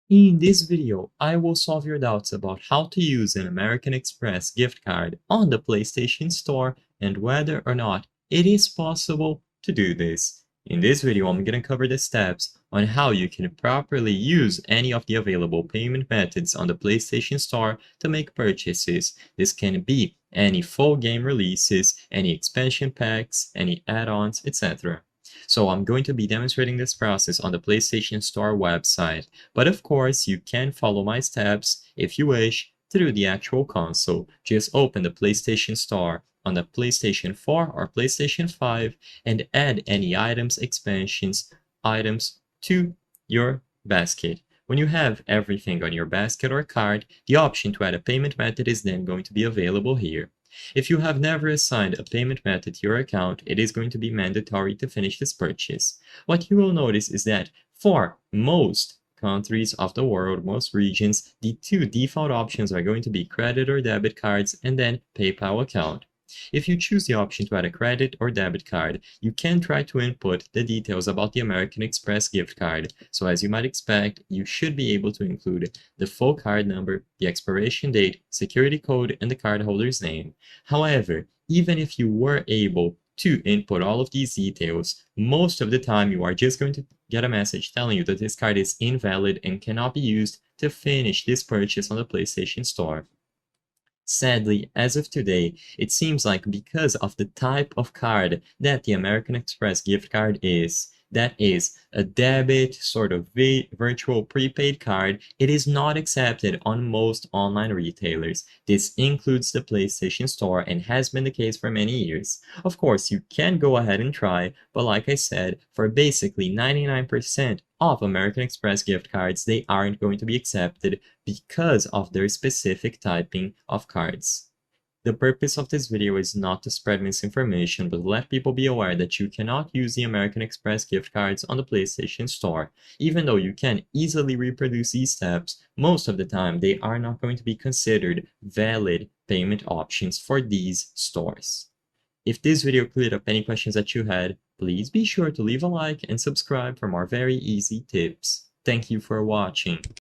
In this video, I will solve your doubts about how to use an American Express gift card on the PlayStation Store and whether or not it is possible to do this. In this video, I'm going to cover the steps on how you can properly use any of the available payment methods on the PlayStation Store to make purchases. This can be any full game releases, any expansion packs, any add-ons, etc. So I'm going to be demonstrating this process on the PlayStation Store website, but of course you can follow my steps if you wish through the actual console. Just open the PlayStation Store on the PlayStation 4 or PlayStation 5 and add any items to your basket. When you have everything on your basket or card, the option to add a payment method is then going to be available here. If you have never assigned a payment method to your account, it is going to be mandatory to finish this purchase. What you will notice is that for most countries of the world, most regions, the two default options are going to be credit or debit cards and then PayPal account. If you choose the option to add a credit or debit card, you can try to input the details about the American Express gift card. So as you might expect, you should be able to include the full card number, the expiration date, security code, and the cardholder's name. However, even if you were able to input all of these details, most of the time you are just going to get a message telling you that this card is invalid and cannot be used to finish this purchase on the PlayStation Store. Sadly, as of today, it seems like because of the type of card that the American Express gift card is, that is a debit sort of virtual prepaid card, it is not accepted on most online retailers. This includes the PlayStation Store and has been the case for many years. Of course, you can go ahead and try, but like I said, for basically 99% of American Express gift cards, they aren't going to be accepted because of their specific typing of cards. The purpose of this video is not to spread misinformation, but let people be aware that you cannot use the American Express gift cards on the PlayStation Store. Even though you can easily reproduce these steps, most of the time they are not going to be considered valid payment options for these stores. If this video cleared up any questions that you had, please be sure to leave a like and subscribe for more very easy tips. Thank you for watching.